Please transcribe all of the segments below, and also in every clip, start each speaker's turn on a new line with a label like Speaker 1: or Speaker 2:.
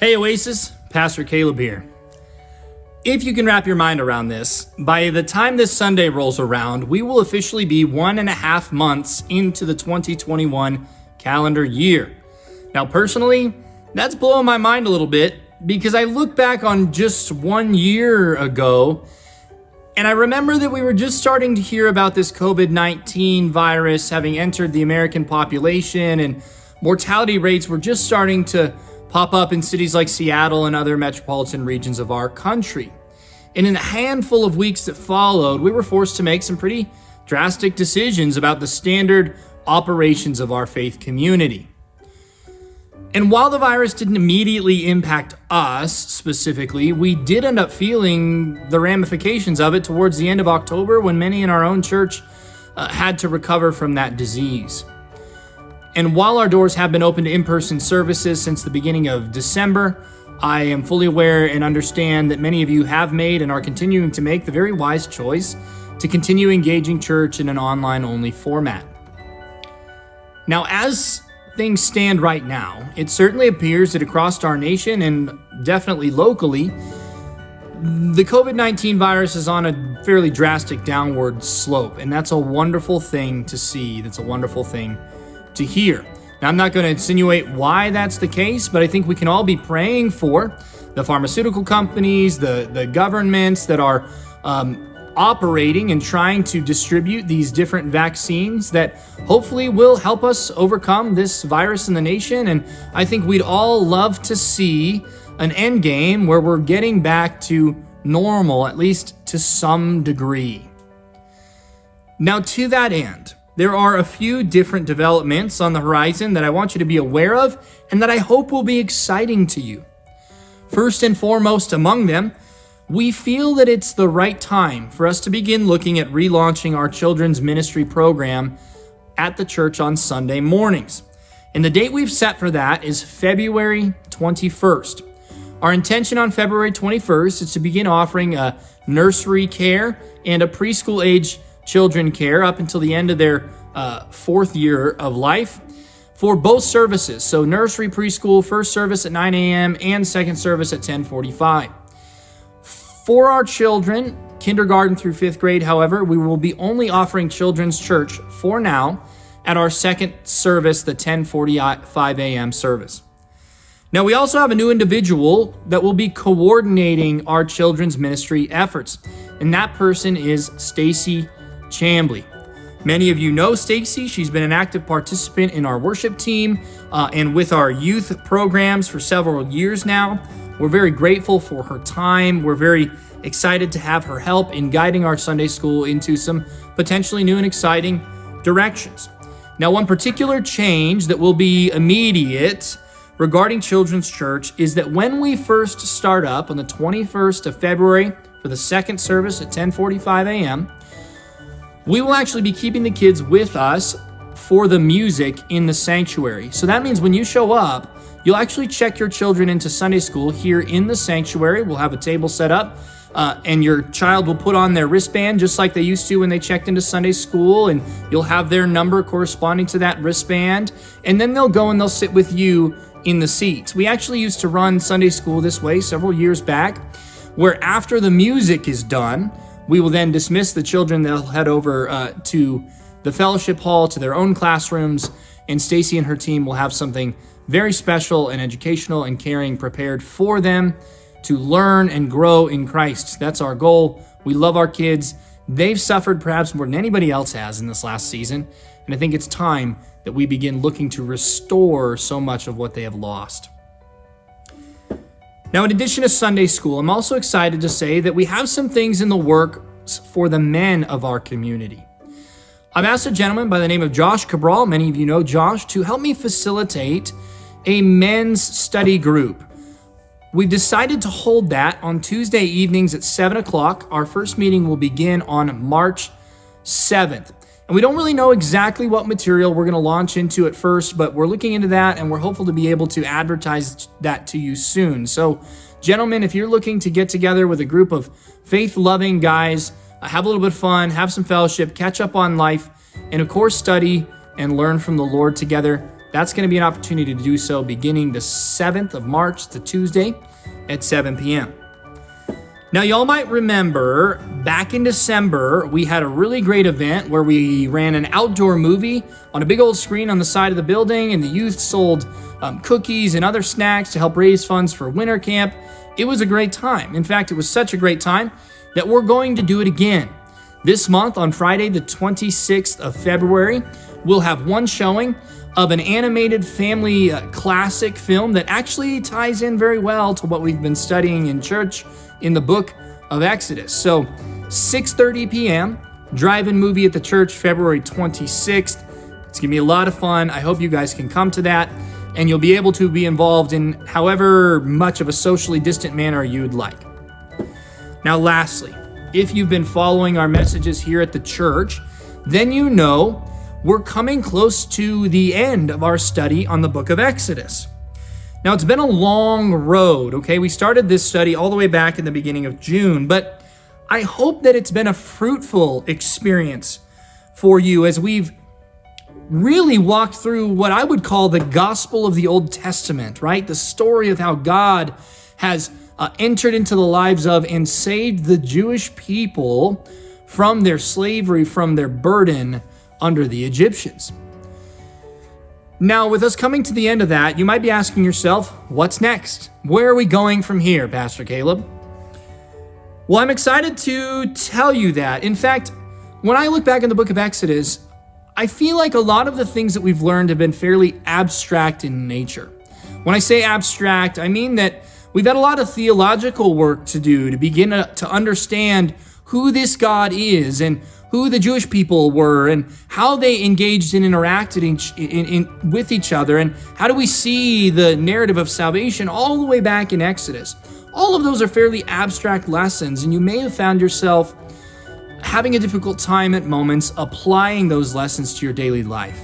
Speaker 1: Hey Oasis, Pastor Caleb here. If you can wrap your mind around this, by the time this Sunday rolls around, we will officially be 1.5 months into the 2021 calendar year. Now personally, that's blowing my mind a little bit because I look back on just 1 year ago and I remember that we were just starting to hear about this COVID-19 virus having entered the American population, and mortality rates were just starting to pop up in cities like Seattle and other metropolitan regions of our country. And in a handful of weeks that followed, we were forced to make some pretty drastic decisions about the standard operations of our faith community. And while the virus didn't immediately impact us specifically, we did end up feeling the ramifications of it towards the end of October when many in our own church had to recover from that disease. And while our doors have been open to in-person services since the beginning of December, I am fully aware and understand that many of you have made and are continuing to make the very wise choice to continue engaging church in an online-only format. Now, as things stand right now, it certainly appears that across our nation and definitely locally, the COVID-19 virus is on a fairly drastic downward slope, and that's a wonderful thing to see. That's a wonderful thing to hear. Now, I'm not going to insinuate why that's the case, but I think we can all be praying for the pharmaceutical companies, the governments that are operating and trying to distribute these different vaccines that hopefully will help us overcome this virus in the nation. And I think we'd all love to see an end game where we're getting back to normal, at least to some degree. Now, to that end, there are a few different developments on the horizon that I want you to be aware of and that I hope will be exciting to you. First and foremost among them, we feel that it's the right time for us to begin looking at relaunching our children's ministry program at the church on Sunday mornings. And the date we've set for that is February 21st. Our intention on February 21st is to begin offering a nursery care and a preschool age children care up until the end of their 4th year of life for both services. So nursery, preschool, first service at 9 a.m. and second service at 10:45. For our children, kindergarten through 5th grade, however, we will be only offering children's church for now at our second service, the 10:45 a.m. service. Now, we also have a new individual that will be coordinating our children's ministry efforts, and that person is Stacy Chambly. Many of you know Stacy. She's been an active participant in our worship team and with our youth programs for several years now. We're very grateful for her time. We're very excited to have her help in guiding our Sunday school into some potentially new and exciting directions. Now, one particular change that will be immediate regarding Children's Church is that when we first start up on the 21st of February for the second service at 10:45 a.m., we will actually be keeping the kids with us for the music in the sanctuary. So that means when you show up, you'll actually check your children into Sunday school here in the sanctuary. We'll have a table set up, and your child will put on their wristband just like they used to when they checked into Sunday school, and you'll have their number corresponding to that wristband, and then they'll go and they'll sit with you in the seats. We actually used to run Sunday school this way several years back, where after the music is done, we will then dismiss the children. They'll head over to the fellowship hall, to their own classrooms, and Stacy and her team will have something very special and educational and caring prepared for them to learn and grow in Christ. That's our goal. We love our kids. They've suffered perhaps more than anybody else has in this last season, and I think it's time that we begin looking to restore so much of what they have lost. Now, in addition to Sunday school, I'm also excited to say that we have some things in the works for the men of our community. I've asked a gentleman by the name of Josh Cabral, many of you know Josh, to help me facilitate a men's study group. We've decided to hold that on Tuesday evenings at 7 o'clock. Our first meeting will begin on March 7th. And we don't really know exactly what material we're going to launch into at first, but we're looking into that and we're hopeful to be able to advertise that to you soon. So, gentlemen, if you're looking to get together with a group of faith-loving guys, have a little bit of fun, have some fellowship, catch up on life, and of course study and learn from the Lord together, that's going to be an opportunity to do so beginning the 7th of March, the Tuesday at 7 p.m. Now, y'all might remember back in December, we had a really great event where we ran an outdoor movie on a big old screen on the side of the building, and the youth sold cookies and other snacks to help raise funds for winter camp. It was a great time. In fact, it was such a great time that we're going to do it again. This month, on Friday, the 26th of February, we'll have one showing of an animated family classic film that actually ties in very well to what we've been studying in church in the book of Exodus. So 6:30 p.m., Drive-In Movie at the church, February 26th. It's going to be a lot of fun. I hope you guys can come to that, and you'll be able to be involved in however much of a socially distant manner you'd like. Now, lastly, if you've been following our messages here at the church, then you know we're coming close to the end of our study on the book of Exodus. Now, it's been a long road, okay? We started this study all the way back in the beginning of June, but I hope that it's been a fruitful experience for you as we've really walked through what I would call the gospel of the Old Testament, right? The story of how God has entered into the lives of and saved the Jewish people from their slavery, from their burden under the Egyptians. Now, with us coming to the end of that, you might be asking yourself, what's next? Where are we going from here, Pastor Caleb? Well, I'm excited to tell you that. In fact, when I look back in the book of Exodus, I feel like a lot of the things that we've learned have been fairly abstract in nature. When I say abstract, I mean that we've had a lot of theological work to do to begin to understand who this God is and who the Jewish people were and how they engaged and interacted with each other, and how do we see the narrative of salvation all the way back in Exodus. All of those are fairly abstract lessons, and you may have found yourself having a difficult time at moments applying those lessons to your daily life.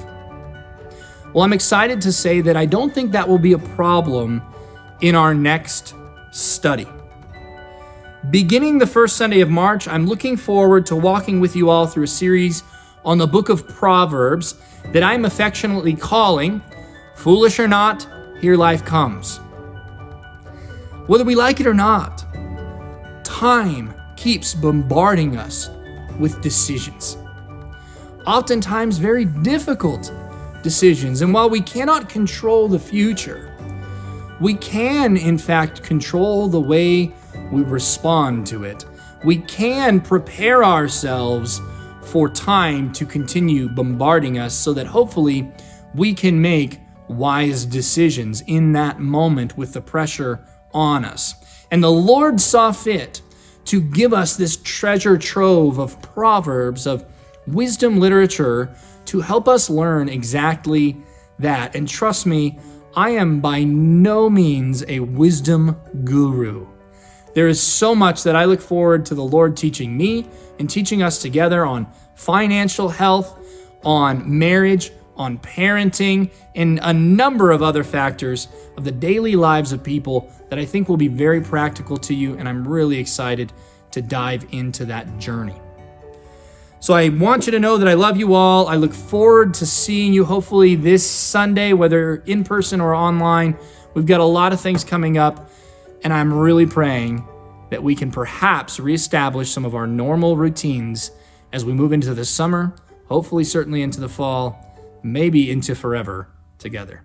Speaker 1: Well, I'm excited to say that I don't think that will be a problem in our next study. Beginning the first Sunday of March, I'm looking forward to walking with you all through a series on the book of Proverbs that I'm affectionately calling Foolish or Not, Here Life Comes. Whether we like it or not, time keeps bombarding us with decisions. Oftentimes very difficult decisions. And while we cannot control the future, we can, in fact, control the way we respond to it. We can prepare ourselves for time to continue bombarding us so that hopefully we can make wise decisions in that moment with the pressure on us. And the Lord saw fit to give us this treasure trove of proverbs, of wisdom literature, to help us learn exactly that. And trust me, I am by no means a wisdom guru. There is so much that I look forward to the Lord teaching me and teaching us together on financial health, on marriage, on parenting, and a number of other factors of the daily lives of people that I think will be very practical to you, and I'm really excited to dive into that journey. So I want you to know that I love you all. I look forward to seeing you hopefully this Sunday, whether in person or online. We've got a lot of things coming up, and I'm really praying that we can perhaps reestablish some of our normal routines as we move into the summer, hopefully certainly into the fall, maybe into forever together.